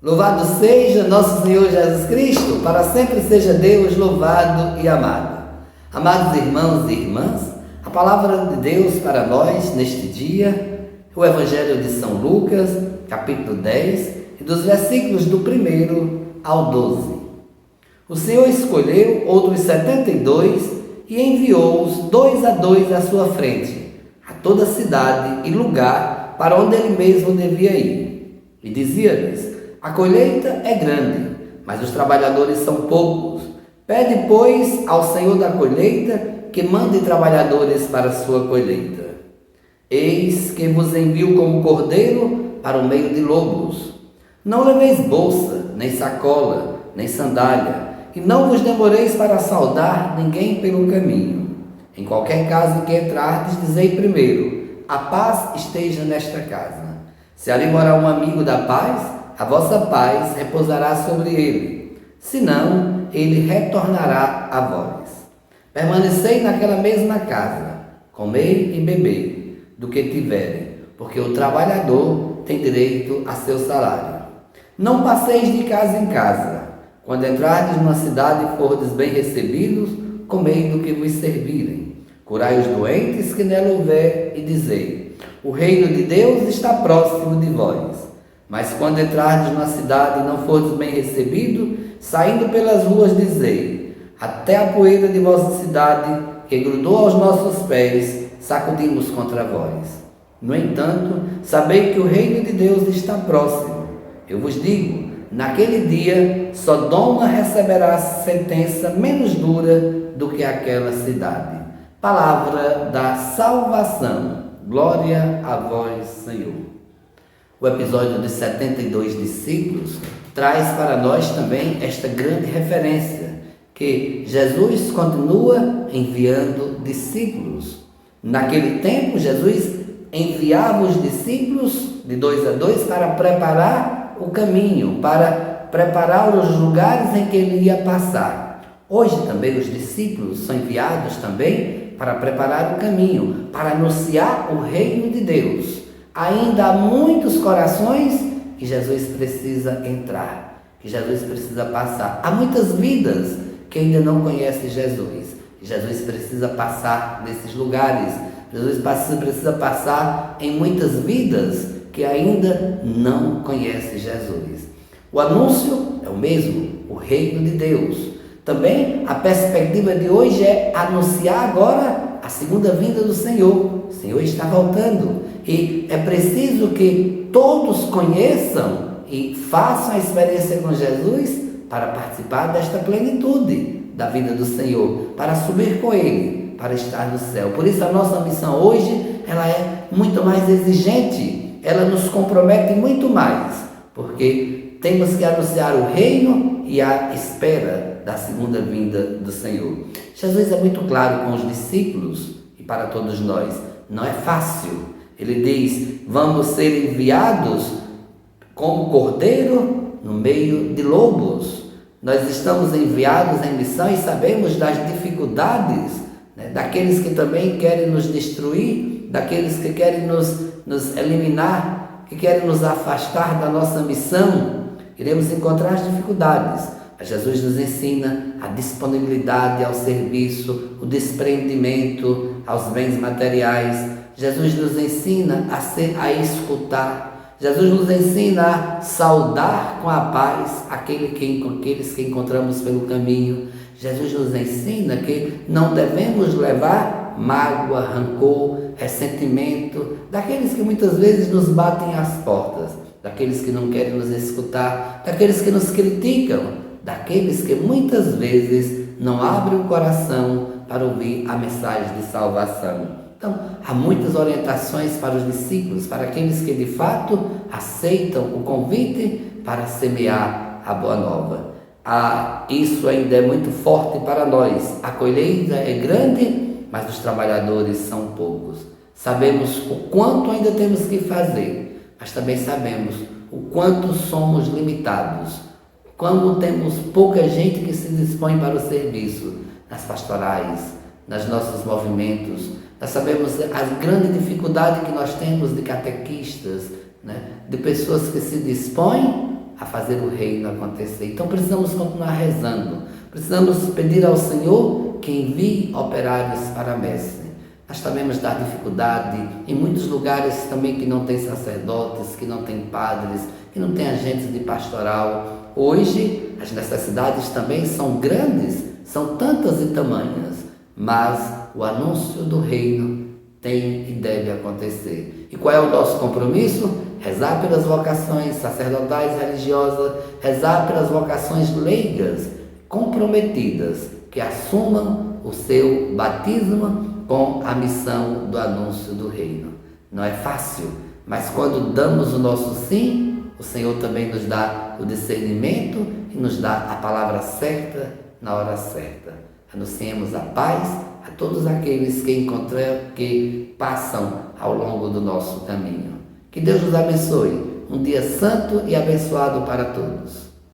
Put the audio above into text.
Louvado seja nosso Senhor Jesus Cristo, para sempre seja Deus louvado e amado. Amados irmãos e irmãs, a palavra de Deus para nós neste dia, o Evangelho de São Lucas, capítulo 10, e dos versículos do 1 ao 12. O Senhor escolheu outros 72 e enviou-os 2 a 2 à sua frente, a toda cidade e lugar para onde ele mesmo devia ir. E dizia-lhes: a colheita é grande, mas os trabalhadores são poucos. Pede, pois, ao Senhor da colheita que mande trabalhadores para a sua colheita. Eis que vos envio como cordeiro para o meio de lobos. Não leveis bolsa, nem sacola, nem sandália, e não vos demoreis para saudar ninguém pelo caminho. Em qualquer casa em que entrardes, dizei primeiro: a paz esteja nesta casa. Se ali morar um amigo da paz, a vossa paz repousará sobre ele, senão ele retornará a vós. Permanecei naquela mesma casa, comei e bebei do que tiverem, porque o trabalhador tem direito a seu salário. Não passeis de casa em casa. Quando entrardes numa cidade e fordes bem recebidos, comei do que vos servirem. Curai os doentes que nela houver e dizei: o reino de Deus está próximo de vós. Mas quando entrardes numa cidade e não fordes bem recebido, saindo pelas ruas dizei: até a poeira de vossa cidade, que grudou aos nossos pés, sacudimos contra vós. No entanto, sabei que o reino de Deus está próximo. Eu vos digo, naquele dia, Sodoma receberá sentença menos dura do que aquela cidade. Palavra da salvação. Glória a vós, Senhor. O episódio de 72 discípulos traz para nós também esta grande referência, que Jesus continua enviando discípulos. Naquele tempo, Jesus enviava os discípulos de 2 a 2 para preparar o caminho, para preparar os lugares em que ele ia passar. Hoje também os discípulos são enviados também para preparar o caminho, para anunciar o reino de Deus. Ainda há muitos corações que Jesus precisa entrar, que Jesus precisa passar. Há muitas vidas que ainda não conhecem Jesus. Jesus precisa passar nesses lugares. Jesus precisa passar em muitas vidas que ainda não conhecem Jesus. O anúncio é o mesmo, o reino de Deus. Também a perspectiva de hoje é anunciar agora a segunda vinda do Senhor. O Senhor está voltando. E é preciso que todos conheçam e façam a experiência com Jesus para participar desta plenitude da vida do Senhor, para subir com Ele, para estar no céu. Por isso a nossa missão hoje, ela é muito mais exigente, ela nos compromete muito mais, porque temos que anunciar o reino e a espera da segunda vinda do Senhor. Jesus é muito claro com os discípulos e para todos nós, não é fácil. Ele diz: vamos ser enviados como cordeiro no meio de lobos. Nós estamos enviados em missão e sabemos das dificuldades, daqueles que também querem nos destruir, daqueles que querem nos eliminar, que querem nos afastar da nossa missão. Iremos encontrar as dificuldades. Mas Jesus nos ensina a disponibilidade ao serviço, o desprendimento aos bens materiais. Jesus nos ensina a escutar. Jesus nos ensina a saudar com a paz aqueles que encontramos pelo caminho. Jesus nos ensina que não devemos levar mágoa, rancor, ressentimento daqueles que muitas vezes nos batem às portas, daqueles que não querem nos escutar, daqueles que nos criticam, daqueles que muitas vezes não abrem o coração para ouvir a mensagem de salvação. Então, há muitas orientações para os discípulos, para aqueles que de fato aceitam o convite para semear a boa nova. Isso ainda é muito forte para nós. A colheita é grande, mas os trabalhadores são poucos. Sabemos o quanto ainda temos que fazer, mas também sabemos o quanto somos limitados. Quando temos pouca gente que se dispõe para o serviço, nas pastorais, nos nossos movimentos, nós sabemos a grande dificuldade que nós temos de catequistas, de pessoas que se dispõem a fazer o reino acontecer. Então precisamos continuar rezando, precisamos pedir ao Senhor que envie operários para a messe. Nós sabemos da dificuldade em muitos lugares também que não tem sacerdotes, que não tem padres, que não tem agentes de pastoral. Hoje as necessidades também são grandes, são tantas e tamanhas, mas o anúncio do reino tem e deve acontecer. E qual é o nosso compromisso? Rezar pelas vocações sacerdotais, religiosas, rezar pelas vocações leigas, comprometidas, que assumam o seu batismo com a missão do anúncio do reino. Não é fácil, mas quando damos o nosso sim, o Senhor também nos dá o discernimento e nos dá a palavra certa na hora certa. Anunciemos a paz a todos aqueles que passam ao longo do nosso caminho. Que Deus nos abençoe. Um dia santo e abençoado para todos.